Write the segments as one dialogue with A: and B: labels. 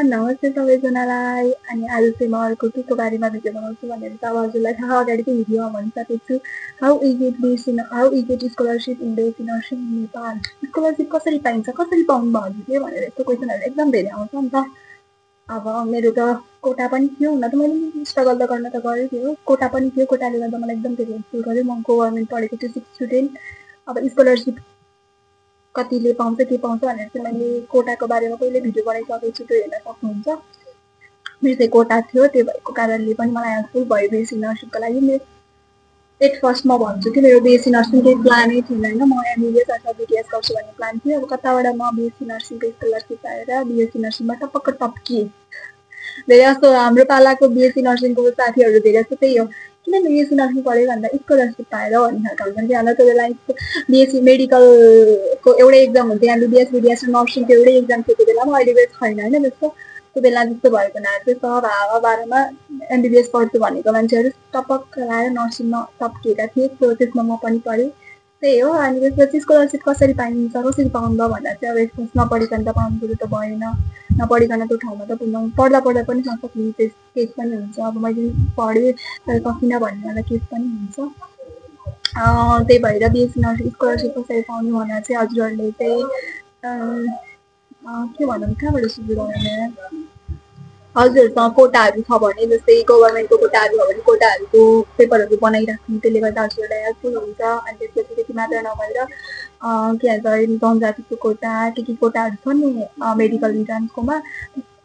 A: नमस्ते सबैजनालाई। अनि आज चाहिँ म अर्को केको बारेमा भिडियो बनाउँछु भनेर त अब हजुरलाई थाहा अगाडिको भिडियोमा भनिसकेको छु। How we get scholarship in BSc nursing in Nepal. Scholarship कसरी पाइन्छ, कसरी पाउनु भयो हजुरले भनेर यस्तो क्वेसनहरू एकदम धेरै आउँछ नि त। अब मेरो त कोटा पनि थियो, हुन त मैले स्ट्रगल त गर्न त गरेँ थियो, कोटा पनि थियो। कोटाले गर्दा मलाई एकदम धेरै हेल्पफुल गर्यो। म गभर्मेन्ट पढेको थिएँ 6 स्टुडेन्ट। अब स्कलरसिप कतिले पाउँछ के पाउँछ भनेर चाहिँ मैले कोटाको बारेमा पहिले भिडियो बनाइसकेको छु, त्यो हेर्न सक्नुहुन्छ। मेरो चाहिँ कोटा थियो, त्यो भएको कारणले पनि मलाई हेल्पफुल भयो बेसी नर्सिङको लागि। एट फर्स्ट म भन्छु कि मेरो बिएससी नर्सिङ केही प्लानै थिएन होइन, म एमबिबिएस अथवा बिटिएस गर्छु भन्ने प्लान थियो। अब कताबाट म बिएससी नर्सिङको स्कलरसिप पाएर बिएससी नर्सिङमा टपक्क टप्किएँ। धेरै जस्तो हाम्रो पालाको बिएससी नर्सिङको साथीहरू धेरै जस्तो त्यही हो, किन बिएससी नर्सिङ पढ्यो भन्दा स्कलरसिप पाएर भन्ने खालको हुन्छ कि अन्त त्यो बेला बिएससी मेडिकलको एउटै एक्जाम हुन्थ्यो, एमबिबिएस बिडिएस र नर्सिङको एउटै एक्जाम थियो त्यो बेलामा। अहिले छैन होइन त्यस्तो। त्यो बेला जस्तो भएको हुनाले चाहिँ सब हावाबारमा एमबिबिएस पढ्छु भनेको मान्छेहरू टपक्क लाएर नर्सिङमा टप्किएका थिए। त्यसमा म पनि पढेँ, त्यही हो। अनि त्यसपछि स्कलरसिप कसरी पाइन्छ, कसरी पाउँदा भन्दा चाहिँ अब यसको नपढिकन त पाउनु कुरो त भएन, नपढिकन त्यो ठाउँमा त पुग्नु, पढ्दा पढ्दा पनि नसक्ने केस पनि हुन्छ। अब मैले पढेँ तर सकिनँ भन्नेवाला केस पनि हुन्छ। त्यही भएर बिएससी नर्सिङ स्कलरसिप कसरी पाउनु भन्दा चाहिँ हजुरहरूले चाहिँ के भनौँ, कहाँबाट सुरु गर्ने, हजुरहरूसँग कोटाहरू छ भने, जस्तै गभर्मेन्टको कोटाहरू हो भने कोटाहरूको पेपरहरू बनाइराख्नु, त्यसले गर्दा हजुरहरूलाई हेल्पफुल हुन्छ। अनि त्यसपछि त्यति मात्र नभएर के भन्छ जनजातिको कोटा के कोटाहरू छ नि मेडिकल इन्ट्रान्सकोमा,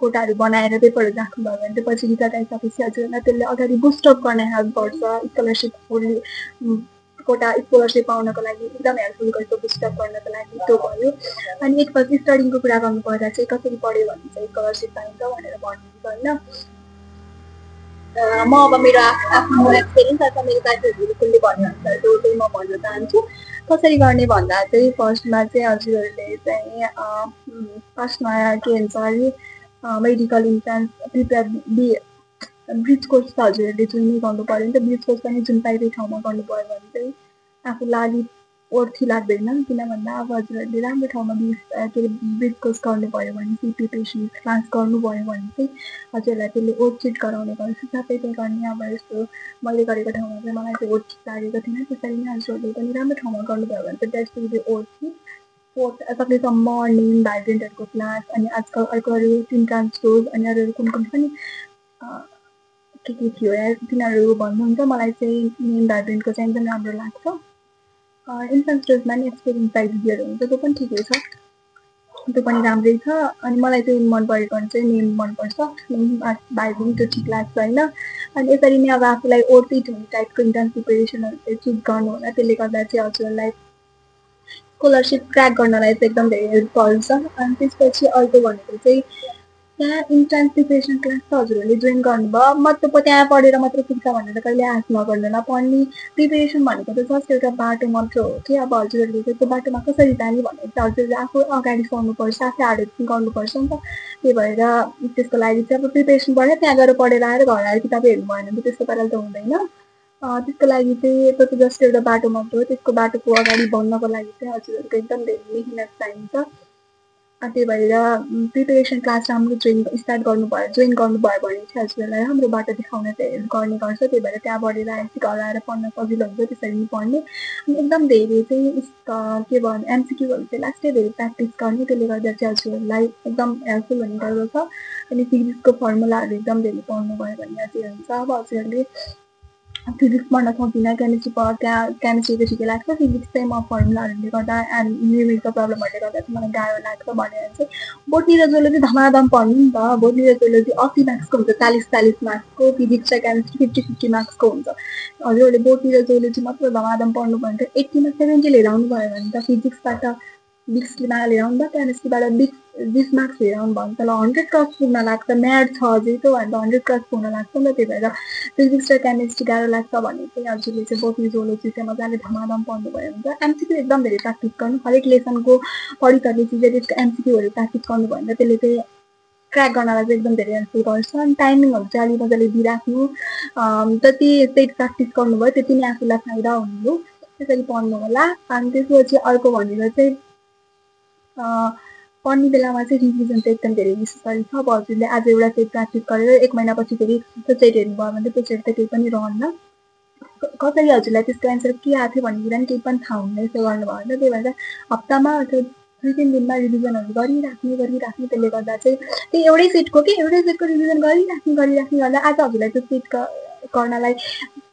A: कोटाहरू बनाएर पेपरहरू राख्नुभयो भने चाहिँ पछि रिजल्ट आइसकेपछि हजुरहरूलाई त्यसले अगाडि बुस्टअप गर्न हेल्प गर्छ। स्कलरसिप कोटा स्कलरसिप पाउनको लागि एकदम हेल्पफुल गर्छ, बुस्टअप गर्नको लागि। त्यो भयो। अनि एकपछि स्टडीको कुरा गर्नुपर्दा चाहिँ कसरी पढ्यो भने चाहिँ स्कलरसिप पाइन्छ भनेर भन्नुहुन्छ होइन। म अब मेरो आफ्नो एक्सपिरियन्स अथवा मेरो साथीहरूले कसले भनेअनुसार त्यो चाहिँ म भन्न चाहन्छु। कसरी गर्ने भन्दा चाहिँ फर्स्टमा चाहिँ हजुरहरूले चाहिँ फर्स्टमा के भन्छ अरे medical entrance prepare bridge course त हजुरहरूले जुनै गर्नु पऱ्यो नि त। ब्रिज कोर्स पनि जुन पाइने ठाउँमा गर्नु पऱ्यो भने चाहिँ आफूलाई अलिक अर्थी लाग्दैन, किन भन्दा अब हजुरहरूले राम्रो ठाउँमा के अरे ब्रिज कोर्स गर्नुभयो भने सिपी पेसेन्ट क्लास गर्नुभयो भने चाहिँ हजुरहरूलाई त्यसले ओर्चिट गराउने गर्छ। सबै चाहिँ गर्ने अब यस्तो मैले गरेको ठाउँमा चाहिँ मलाई चाहिँ ओर्चिट लागेको थिएन। त्यसरी नै हजुरहरूले पनि राम्रो ठाउँमा गर्नुभयो भने चाहिँ द्याट्स विल बी ओर्चिट। सकेसम्म नेम भाइब्रेन्टहरूको क्लास, अनि आजकल अर्को अरू इन्ट्रान्स डोज अनि अरू कुन पनि के थियो यार तिनीहरू भन्नुहुन्छ। मलाई चाहिँ नेम भाइब्रेन्टको चाहिँ एकदम राम्रो लाग्छ। इन्ट्रान्स डोजमा नि एक्सपिरियन्स भाइब्रेन्टहरू हुन्छ, त्यो पनि ठिकै छ, त्यो पनि राम्रै छ। अनि मलाई चाहिँ मन परेको चाहिँ नेम मनपर्छ, नेम भाइब्रेन्ट त्यो ठिक लाग्छ होइन। अनि यसरी नै अब आफूलाई ओर्चिट हुने टाइपको इन्ट्रान्स प्रिपेरेसनहरू चाहिँ चुज गर्नु होला। त्यसले गर्दा चाहिँ हजुरलाई स्कलरसिप क्र्याक गर्नलाई चाहिँ एकदम धेरै हेल्प गर्छ। अनि त्यसपछि अर्को भनेको चाहिँ त्यहाँ इन्ट्रान्स प्रिपेरेसन क्लास त हजुरहरूले जोइन गर्नुभयो, मतलब त्यहाँ पढेर मात्र पुग्छ भनेर कहिले आश नगर्नु होला। पढ्ने प्रिपेरेसन भनेको त जस्ट एउटा बाटो मात्र हो कि अब हजुरहरूले चाहिँ त्यो बाटोमा कसरी जाने भनेर चाहिँ हजुरहरूले आफू अगाडि सर्नुपर्छ, आफै हार्डवर्क गर्नुपर्छ नि त। त्यही भएर त्यसको लागि चाहिँ अब प्रिपेरेसन पढेर त्यहाँ गएर पढेर आएर घर आएर किताबै हेर्नु भएन भने त्यस्तो पाराले त हुँदैन। त्यसको लागि चाहिँ त्यो त जस्ट एउटा बाटो मात्र हो। त्यसको बाटोको अगाडि बढ्नको लागि चाहिँ हजुरहरूको एकदम धेरै मेहनत चाहिन्छ। त्यही भएर प्रिपेरेसन क्लास राम्रो जोइन गर्नुभयो भने चाहिँ हजुरहरूलाई राम्रो बाटो देखाउन चाहिँ हेल्प गर्ने गर्छ। त्यही भएर त्यहाँ पढेर आएपछि घर आएर पढ्न सजिलो हुन्छ, त्यसरी नै पढ्ने। अनि एकदम धेरै चाहिँ के भन्नु एमसिक्यूहरू चाहिँ लास्टै धेरै प्र्याक्टिस गर्ने, त्यसले गर्दा चाहिँ हजुरहरूलाई एकदम हेल्पफुल हुने गर्दछ। अनि फिजिक्सको फर्मुलाहरू एकदम धेरै पढ्नुभयो भने अझै हुन्छ। अब हजुरहरूले फिजिक्स पढ्न सक्दिनँ, केमिस्ट्री त्यहाँ केमिस्ट्री चाहिँ ठिकै लाग्छ, फिजिक्स चाहिँ म फर्मुलाहरूले गर्दा एन्ड न्युमेरिकल प्रब्लमहरूले गर्दा चाहिँ मलाई गाह्रो लाग्छ भनेर चाहिँ बोटनी र जोलोजी धमाधम पढ्नु नि त। बोटनी र जोलोजी 80 मार्क्सको हुन्छ, 40 मार्क्सको। फिजिक्स र केमिस्ट्री 50 मार्क्सको हुन्छ। हजुरहरूले बोटनी र जोलोजी मात्र धमाधम पढ्नु भयो भने 80मा 70 लिएर आउनु भयो भने त फिजिक्सबाट 20 लिएर आउनु भयो, केमिस्ट्रीबाट 20 मार्क्स लिएर आउनु भयो भने त 100 क्रस पुग्न लाग्छ। म्याथ छ अझै त भने 100 क्रस पुग्न लाग्छ नि त। त्यही भएर फिजिक्स र केमिस्ट्री गाह्रो लाग्छ भने चाहिँ हजुरले चाहिँ बोटनी जोलोजी चाहिँ मजाले धमाधम पढ्नुभयो भने एमसिक्यू एकदम धेरै प्र्याक्टिस गर्नु, हरेक लेसनको पढिसकेपछि चाहिँ त्यसको एमसिक्यूहरू प्र्याक्टिस गर्नुभयो भने त्यसले चाहिँ क्र्याक गर्नलाई चाहिँ एकदम धेरै हेल्पफुल गर्छ। अनि टाइमिङहरू चाहिँ अलिक मजाले दिइराख्नु, जति त्यही प्र्याक्टिस गर्नुभयो त्यति नै आफूलाई फाइदा हुने हो। त्यसरी पढ्नु होला। अनि त्यसपछि अर्को भनेर चाहिँ पढ्ने बेलामा चाहिँ रिभिजन चाहिँ एकदम धेरै नेसेसरी छ। अब हजुरले आज एउटा सेट प्र्याक्टिस गरेर 1 महिनापछि फेरि त्यो सेट हेर्नुभयो भने त्यो सेट त केही पनि रहन्न। कसरी हजुरलाई त्यसको एन्सर के आएको थियो भन्ने कुरा पनि केही पनि थाहा हुँदैन यसो गर्नुभयो भने। त्यही भएर हप्तामा त्यो 2-3 दिनमा रिभिजनहरू गरिराख्ने त्यसले गर्दा चाहिँ त्यही एउटै सेटको रिभिजन गरिराख्ने गर्दा आज हजुरलाई त्यो सेट गर्नलाई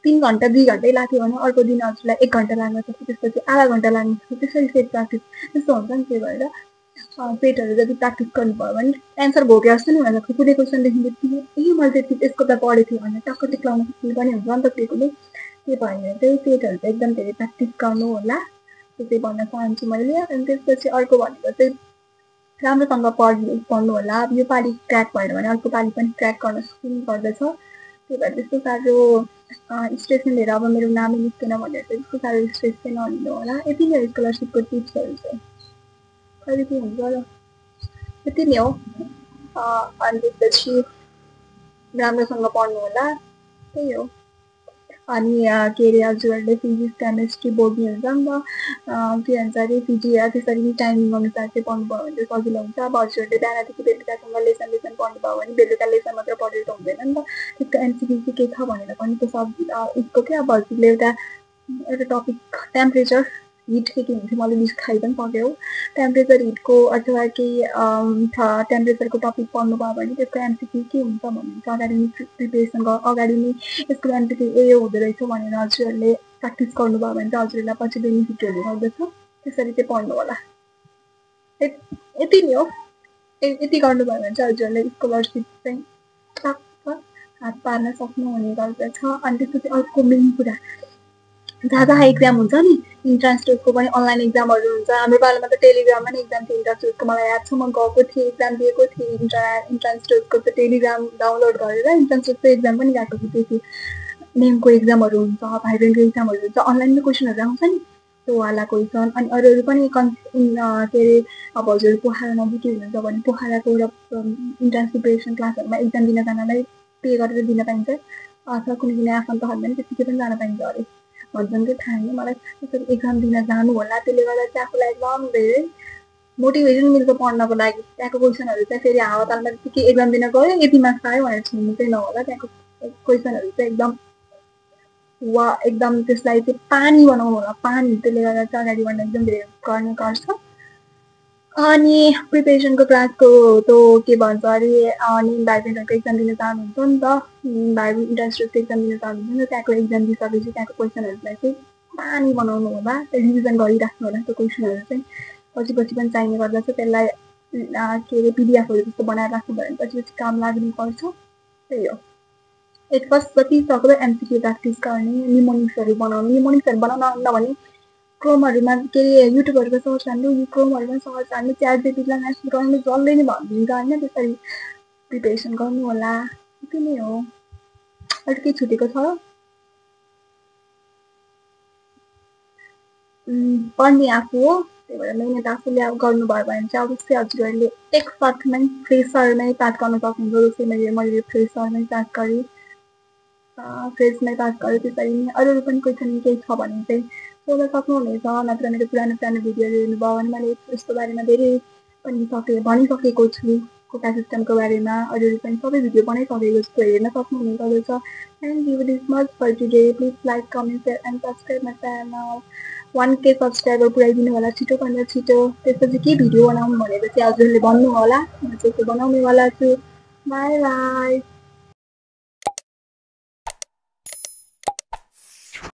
A: 3 घन्टा 2 घन्टै लाग्थ्यो भने अर्को दिन हजुरलाई 1 घन्टा लाग्न सक्छ, त्यसपछि आधा घन्टा लाग्न सक्छ। त्यसरी सेट प्र्याक्टिस त्यस्तो हुन्छ नि। त्यही भएर सेटहरू जति प्र्याक्टिस गर्नुभयो भने एन्सर भोगे जस्तो नि हुनसक्छ। कुनै क्वेसनदेखि त्यति मैले त्यति यसको त पढेको थिएँ भनेर टक्क टिक्लाउन सक्ने पनि हुन्छ नि त कुनै। त्यही भएर चाहिँ सेटहरू चाहिँ एकदम धेरै प्र्याक्टिस गर्नु होला, त्यो चाहिँ भन्न चाहन्छु मैले। अनि त्यसपछि अर्को भनेको चाहिँ राम्रोसँग पढ्नु होला। अब यो पालि क्र्याक भएन भने अर्को पालि पनि क्र्याक गर्न सक्नु पर्दछ। त्यही भएर त्यस्तो साह्रो स्ट्रेस लिएर अब मेरो नामै निस्केन भनेर चाहिँ त्यस्तो साह्रो स्ट्रेस चाहिँ नलिनु होला। यति नै हो स्कलरसिपको टिप्सहरू चाहिँ। कहिले के हुन्छ र यति नै हो। अनि त्यसपछि राम्रोसँग पढ्नु होला, त्यही हो। अनि के अरे हजुरहरूले फिजिक्स केमिस्ट्री बोर्डनी हुन्छ नि त, के भन्छ अरे फिजी त्यसरी नै टाइमिङ अनुसार चाहिँ पढ्नुभयो भने चाहिँ सजिलो हुन्छ। अब हजुरहरूले बिहानदेखि बेलुकासम्म लेसन पढ्नुभयो भने बेलुका लेसन मात्र पढेर त हुँदैन नि त। त्यसको एमसिक्यू चाहिँ के छ भनेर पनि त्यो उसको क्या अब हजुरले एउटा टपिक टेम्परेचर हिट के हुन्छ मैले लिस्ट खाइ पनि सक्यो। टेम्परेचर हिटको अथवा केही टेम्परेचरको टपिक पढ्नुभयो भने त्यसको एमसिक्यू के हुन्छ भने चाहिँ अगाडि नै प्रिपेरेसन अगाडि नै यसको एमसिक्यू यो हुँदो रहेछ भनेर हजुरहरूले प्र्याक्टिस गर्नुभयो भने चाहिँ हजुरहरूलाई पछि बेनिफिट हुने गर्दछ। त्यसरी चाहिँ पढ्नु होला। यति नै हो। यति गर्नुभयो भने चाहिँ हजुरहरूले स्कलरसिप चाहिँ टक्क हात पार्न सक्नुहुने गर्दछ। अनि त्यसपछि अर्को मेन कुरा जहाँ एक्जाम हुन्छ नि, इन्ट्रान्स टेस्टको पनि अनलाइन एक्जामहरू हुन्छ। हाम्रो पालामा त टेलिग्राममा नि एक्जाम थियो इन्ट्रान्स टेस्टको, मलाई याद छ म गएको थिएँ एक्जाम दिएको थिएँ। इन्ट्रान्स टेस्टको चाहिँ टेलिग्राम डाउनलोड गरेर इन्ट्रान्स टेस्टको एक्जाम पनि गएको थिएँ। त्यति नेमको एक्जामहरू हुन्छ, भाइब्रेन्टको एक्जामहरू हुन्छ, अनलाइनमै क्वेसनहरू आउँछ नि त्योवाला क्वेसन। अनि अरू पनि के अरे अब हजुर पोखरा नजिकै हुनुहुन्छ भने पोखराको एउटा इन्ट्रान्स प्रिपेरेसन क्लासहरूमा एक्जाम दिन जानलाई पे गरेर दिन पाइन्छ, अथवा कुनै आफन्तहरूले पनि त्यतिकै पनि जान पाइन्छ अरे भन्छन् कि थाहा होइन मलाई। त्यसरी एक्जाम दिन जानु होला। त्यसले गर्दा चाहिँ आफूलाई एकदम धेरै मोटिभेसन मिल्छ पढ्नको लागि। त्यहाँको क्वेसनहरू चाहिँ फेरि हावातालमा त्यतिकै एक्जाम दिन गयो यति मार्क्स आयो भनेर छुट्नु चाहिँ नहोला। त्यहाँको क्वेसनहरू चाहिँ एकदम त्यसलाई चाहिँ पानी बनाउनु होला, पानी। त्यसले गर्दा चाहिँ अगाडि बढ्न एकदम धेरै गर्ने गर्छ। अनि प्रिपेरेसनको क्लासको त के भन्छ अरे भाइब्रेन्टहरूको एक्जाम दिन चाहनुहुन्छ नि त, भाइब्रेन्ट इन्ट्रान्स टेस्टको एक्जाम दिन चाहनुहुन्छ नि त, त्यहाँको एक्जाम दिइसकेपछि त्यहाँको क्वेसनहरूलाई चाहिँ पानी बनाउनु होला, रिभिजन गरिराख्नु होला। त्यो क्वेसनहरू चाहिँ पछि पनि चाहिने गर्दछ। त्यसलाई के अरे पिडिएफहरू जस्तो बनाएर राख्नुभयो भने पछि काम लाग्ने गर्छ। त्यही हो। एट फर्स्ट जति सक्दो एमसिक्यू प्र्याक्टिस गर्ने, निमोनिक्सहरू बनाउन आउन भने क्रोमहरूमा के अरे युट्युबहरूको सर्च हान्नु, क्रोमहरूमा सर्च हान्नु, च्याटजिपिटीलाई म्यासेज गर्नु, जसले नै भनिदिन्छ होइन। त्यसरी प्रिपेरेसन गर्नु होला। यति नै हो। अरू केही छुटेको छ? पढ्ने आफू हो, त्यही भएर मिहिनेत आफूले गर्नुभयो भने चाहिँ अवश्य हजुरहरूले एक साथमै फ्रेसरमै पास गर्न सक्नुहुन्छ। जस्तै मैले फ्रेसरमै पास गरेँ, फ्रेसमै पास गरेँ। त्यसरी नै अरू पनि क्वेसन केही छ भने चाहिँ सोध्न सक्नुहुनेछ, नत्र मेरो पुरानो भिडियोहरू हेर्नुभयो भने मैले यसको बारेमा धेरै पनि भनिसकेको छु। कोटा सिस्टमको बारेमा अरू पनि सबै भिडियो बनाइसकेको छु, हेर्न सक्नुहुने गर्दछ। Thank you this much for today. Please like, comment, share and subscribe my channel. 1K subscriber पुऱ्याइदिनु होला छिटोभन्दा छिटो। त्यसपछि के भिडियो बनाउनु भनेर चाहिँ हजुरहरूले भन्नु होला, म चाहिँ बनाउनेवाला छु। By by.